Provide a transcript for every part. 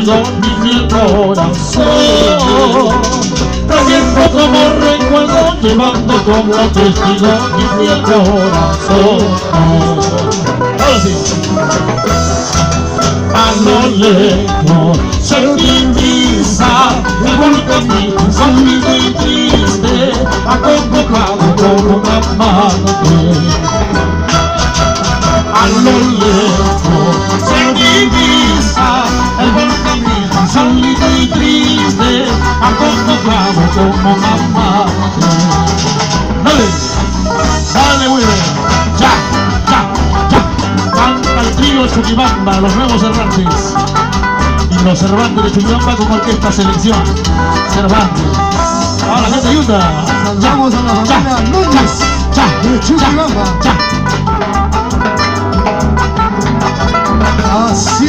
testigo ni mi corazón. Trayendo como recuerdo, llevando como testigo ni mi corazón. Ahora sí. A lo lejos se divisa el volcán mi sonido y triste, acongojado como un amante. A lo lejos se divisa el volcán mi sonido y triste, acongojado como un amante. Dale, dale, muy bien, ya. Canta el trío Chuquibamba, los nuevos Cervantes. Y los Cervantes de Chuquibamba con orquesta selección. Cervantes. Ahora la gente ayuda. Saludamos a la familia Núñez de Chuquibamba. Así.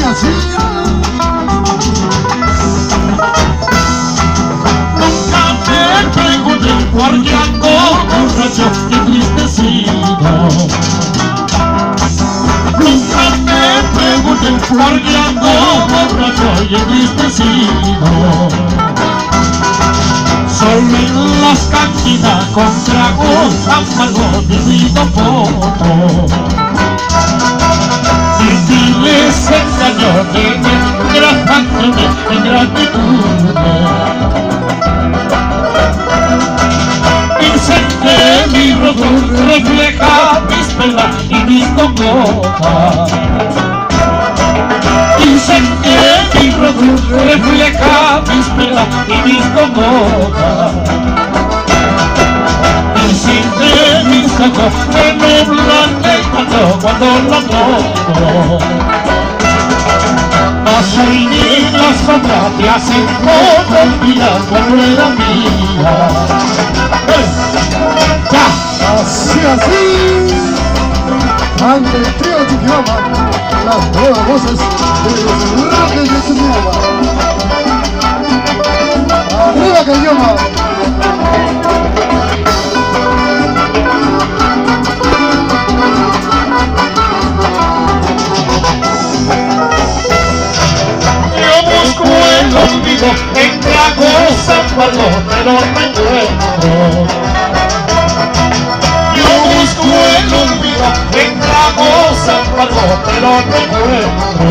Nunca me pregunté por qué ando borracho y entristecido. Nunca me pregunté por qué ando borracho y entristecido. Solo en las cantinas con tragos amargos vivido poco. Y les engañó de gratitud. Dicen que mi rostro refleja mis penas y mis congojas. Dicen que mi rostro refleja mis penas y mis congojas. Dicen que mis ojos me nublan el canto cuando la toco. No soy ni la sombra que hace poco olvidar la rueda mía. Así. Ante el trío Chuquibamba, las nuevas voces de los Reyes de Chuquibamba. ¡Arriba Cayoma! Yo busco el olvido en tragos amargos, pero no encuentro. Yo busco el olvido en tragos amargos, pero no encuentro.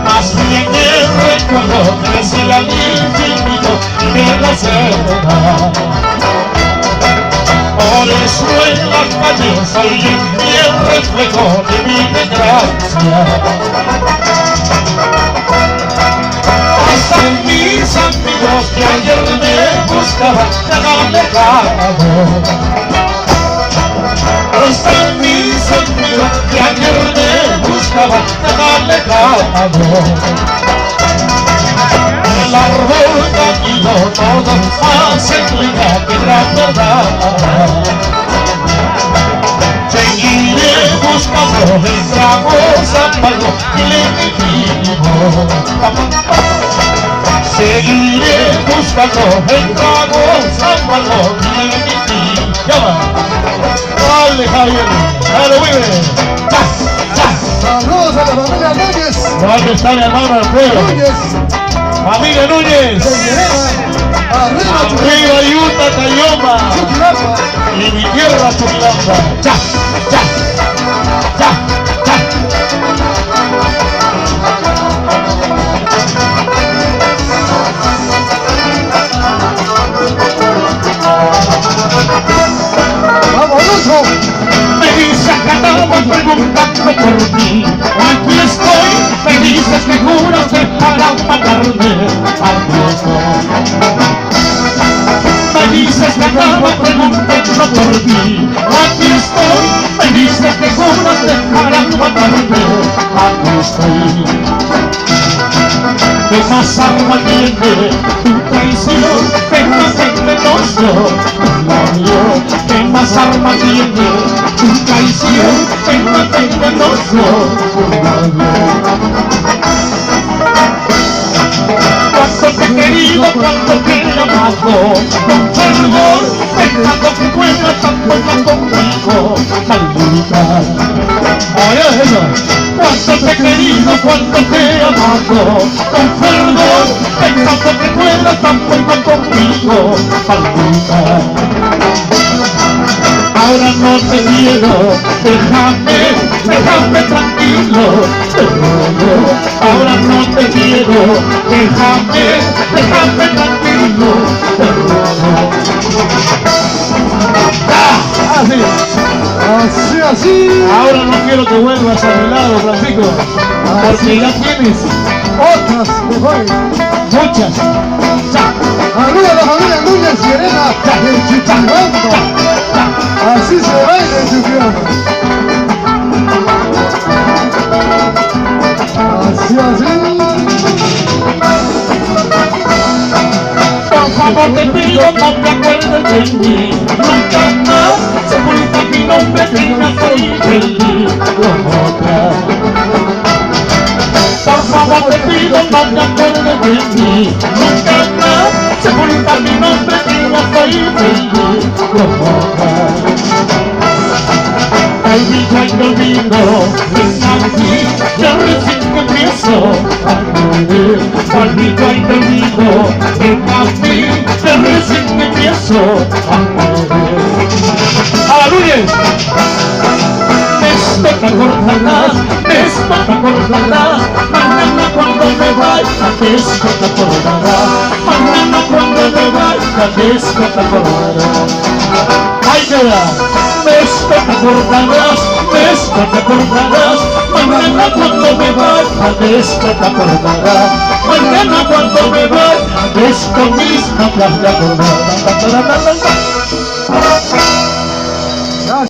Más bien el recuerdo crece al infinito y me la cena. Por eso en las calles soy el reflejo de mi desgracia. Hasta mis amigos que ayer me buscaban se han alejado. Hasta mis amigos que ayer me buscaban se han alejado. El árbol caído todos hacen leña que gravedad. Seguiré buscando el tragos amargos y lenitivos. Seguiré buscando el tragos amargos y lenitivos. Dale, Javier, dale, muy bien. Saludos a la familia Núñez. ¿Dónde está mi hermano Alfredo? Núñez. Familia Núñez. Arriba Arriba Utah, Cayoma. Chuquibamba. Y mi tierra Chuquibamba. Ya. ¡Vamos, Lucho! Me dices que andamos preguntando por ti. Aquí estoy. Me dices que juras que para matarme. Aquí estoy. Me dices que andamos preguntando por ti. Aquí estoy. Me dices que juras que para matarme. Aquí estoy. ¿Qué más arma tiene tu traición? ¿Qué más envenenoso? ¿Qué más arma tiene tu traición? ¿Qué más envenenoso? Cuánto te he querido, cuánto te he amado, con fervor, dejando que vuelvas tan buena conmigo, maldita. Oye, eso. Cuánto te he querido, cuánto te he amado, con perdón, pensando que fueras tan bueno conmigo, maldita. Ahora no te quiero, déjame tranquilo, te ruego. Ahora no te quiero, déjame tranquilo, te ruego. Así. Ahora no quiero que vuelvas a mi lado, Francisco, porque ya tienes Otras mejores. muchas. Ya. Arriba la familia Núñez y Elena del Chichimando. Así se baila en su tierra. Así. Por favor te pido, no te acuerdes de mí, nunca más sepulta mi nombre, que no soy feliz como otra. Por favor te pido, no te acuerdes de mí, nunca más sepulta mi nombre, que no soy feliz como otra. Olvido y te olvido, es así, ya recién que empiezo a morir. Olvido y te olvido, es así, ya recién que empiezo a morir. ¡Aleluya! Esto te acordarás, mañana cuando me vaya, de esto te acordarás, mañana cuando me vaya, de esto te acordarás. ¡Ay, queda! Esto te acordarás, mañana cuando me vaya, de esto te acordarás, mañana cuando me vaya, de esto mismo te has de acordar.